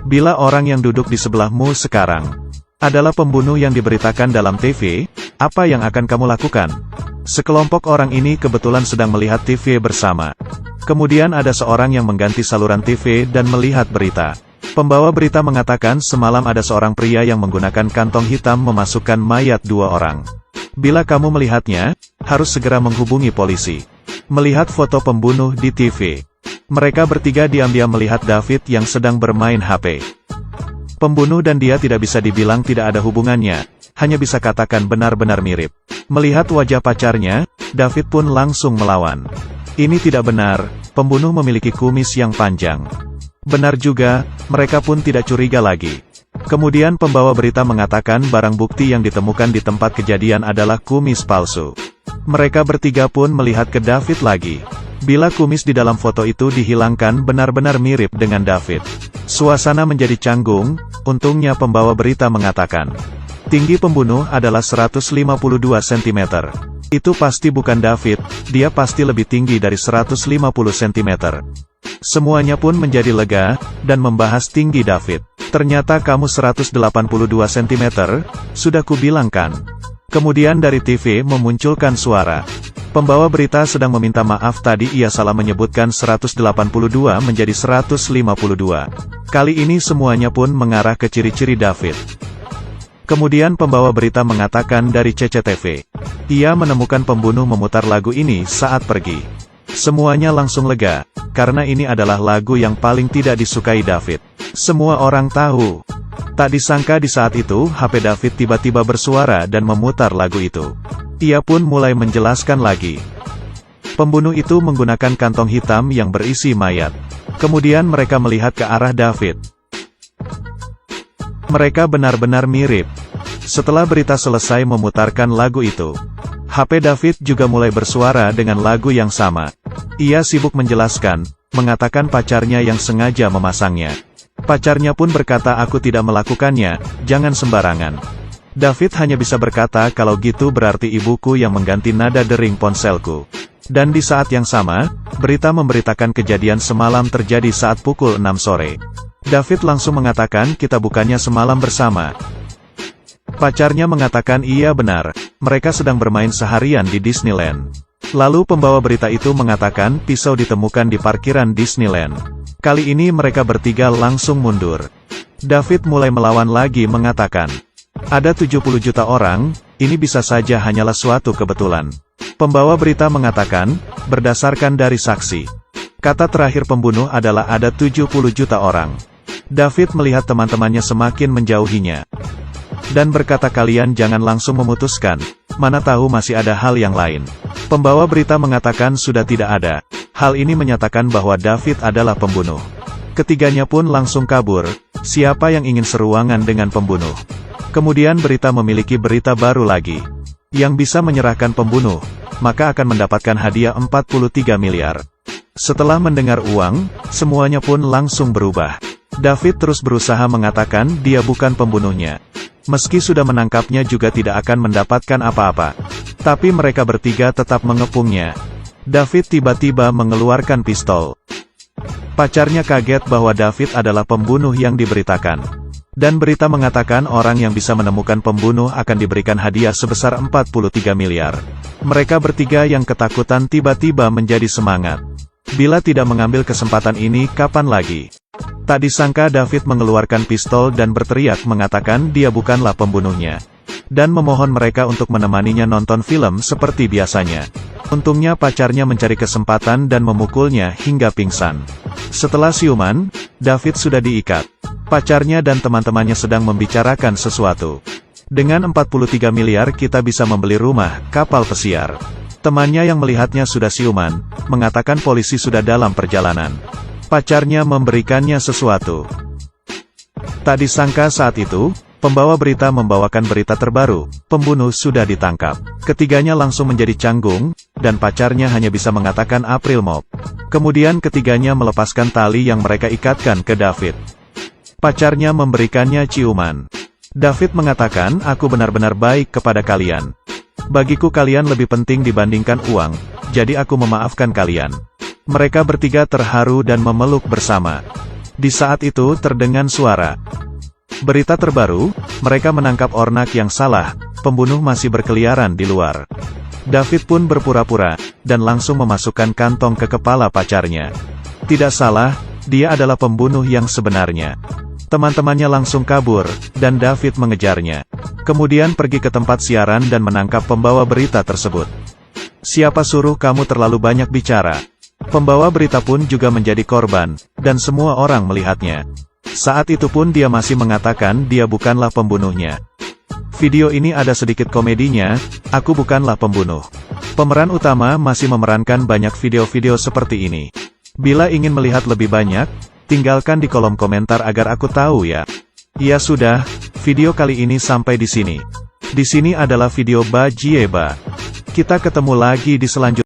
Bila orang yang duduk di sebelahmu sekarang adalah pembunuh yang diberitakan dalam TV, apa yang akan kamu lakukan? Sekelompok orang ini kebetulan sedang melihat TV bersama. Kemudian ada seorang yang mengganti saluran TV dan melihat berita. Pembawa berita mengatakan semalam ada seorang pria yang menggunakan kantong hitam memasukkan mayat 2 orang. Bila kamu melihatnya, harus segera menghubungi polisi. Melihat foto pembunuh di TV. Mereka bertiga diam-diam melihat David yang sedang bermain HP. Pembunuh dan dia tidak bisa dibilang tidak ada hubungannya, hanya bisa katakan benar-benar mirip. Melihat wajah pacarnya, David pun langsung melawan. Ini tidak benar, pembunuh memiliki kumis yang panjang. Benar juga, mereka pun tidak curiga lagi. Kemudian pembawa berita mengatakan barang bukti yang ditemukan di tempat kejadian adalah kumis palsu. Mereka bertiga pun melihat ke David lagi. Bila kumis di dalam foto itu dihilangkan benar-benar mirip dengan David. Suasana menjadi canggung, untungnya pembawa berita mengatakan. Tinggi pembunuh adalah 152 cm. Itu pasti bukan David, dia pasti lebih tinggi dari 150 cm. Semuanya pun menjadi lega, dan membahas tinggi David. Ternyata kamu 182 cm, sudah kubilangkan. Kemudian dari TV memunculkan suara. Pembawa berita sedang meminta maaf tadi ia salah menyebutkan 182 menjadi 152. Kali ini semuanya pun mengarah ke ciri-ciri David. Kemudian pembawa berita mengatakan dari CCTV. Ia menemukan pembunuh memutar lagu ini saat pergi. Semuanya langsung lega, karena ini adalah lagu yang paling tidak disukai David. Semua orang tahu. Tak disangka di saat itu, HP David tiba-tiba bersuara dan memutar lagu itu. Ia pun mulai menjelaskan lagi. Pembunuh itu menggunakan kantong hitam yang berisi mayat. Kemudian mereka melihat ke arah David. Mereka benar-benar mirip. Setelah berita selesai memutarkan lagu itu, HP David juga mulai bersuara dengan lagu yang sama. Ia sibuk menjelaskan, mengatakan pacarnya yang sengaja memasangnya. Pacarnya pun berkata aku tidak melakukannya, jangan sembarangan. David hanya bisa berkata kalau gitu berarti ibuku yang mengganti nada dering ponselku. Dan di saat yang sama, berita memberitakan kejadian semalam terjadi saat pukul 6 sore. David langsung mengatakan kita bukannya semalam bersama. Pacarnya mengatakan iya benar, mereka sedang bermain seharian di Disneyland. Lalu pembawa berita itu mengatakan pisau ditemukan di parkiran Disneyland. Kali ini mereka bertiga langsung mundur. David mulai melawan lagi mengatakan, ada 70 juta orang, ini bisa saja hanyalah suatu kebetulan. Pembawa berita mengatakan, berdasarkan dari saksi. Kata terakhir pembunuh adalah ada 70 juta orang. David melihat teman-temannya semakin menjauhinya. Dan berkata kalian jangan langsung memutuskan, mana tahu masih ada hal yang lain. Pembawa berita mengatakan sudah tidak ada. Hal ini menyatakan bahwa David adalah pembunuh. Ketiganya pun langsung kabur, siapa yang ingin seruangan dengan pembunuh. Kemudian berita memiliki berita baru lagi. Yang bisa menyerahkan pembunuh, maka akan mendapatkan hadiah 43 miliar. Setelah mendengar uang, semuanya pun langsung berubah. David terus berusaha mengatakan dia bukan pembunuhnya. Meski sudah menangkapnya juga tidak akan mendapatkan apa-apa. Tapi mereka bertiga tetap mengepungnya. David tiba-tiba mengeluarkan pistol. Pacarnya kaget bahwa David adalah pembunuh yang diberitakan. Dan berita mengatakan orang yang bisa menemukan pembunuh akan diberikan hadiah sebesar 43 miliar. Mereka bertiga yang ketakutan tiba-tiba menjadi semangat. Bila tidak mengambil kesempatan ini, kapan lagi? Tak disangka David mengeluarkan pistol dan berteriak mengatakan dia bukanlah pembunuhnya. Dan memohon mereka untuk menemaninya nonton film seperti biasanya. Untungnya pacarnya mencari kesempatan dan memukulnya hingga pingsan. Setelah siuman, David sudah diikat. Pacarnya dan teman-temannya sedang membicarakan sesuatu. Dengan 43 miliar kita bisa membeli rumah, kapal pesiar. Temannya yang melihatnya sudah siuman, mengatakan polisi sudah dalam perjalanan. Pacarnya memberikannya sesuatu. Tak disangka saat itu, pembawa berita membawakan berita terbaru, pembunuh sudah ditangkap. Ketiganya langsung menjadi canggung, dan pacarnya hanya bisa mengatakan April Mop. Kemudian ketiganya melepaskan tali yang mereka ikatkan ke David. Pacarnya memberikannya ciuman. David mengatakan aku benar-benar baik kepada kalian. Bagiku kalian lebih penting dibandingkan uang, jadi aku memaafkan kalian. Mereka bertiga terharu dan memeluk bersama. Di saat itu terdengar suara. Berita terbaru, mereka menangkap Ornak yang salah, pembunuh masih berkeliaran di luar. David pun berpura-pura, dan langsung memasukkan kantong ke kepala pacarnya. Tidak salah, dia adalah pembunuh yang sebenarnya. Teman-temannya langsung kabur, dan David mengejarnya. Kemudian pergi ke tempat siaran dan menangkap pembawa berita tersebut. Siapa suruh kamu terlalu banyak bicara? Pembawa berita pun juga menjadi korban, dan semua orang melihatnya. Saat itu pun dia masih mengatakan dia bukanlah pembunuhnya. Video ini ada sedikit komedinya, aku bukanlah pembunuh. Pemeran utama masih memerankan banyak video-video seperti ini. Bila ingin melihat lebih banyak, tinggalkan di kolom komentar agar aku tahu ya. Ya sudah, video kali ini sampai di sini. Di sini adalah video Ba Jieba. Kita ketemu lagi di selanjutnya.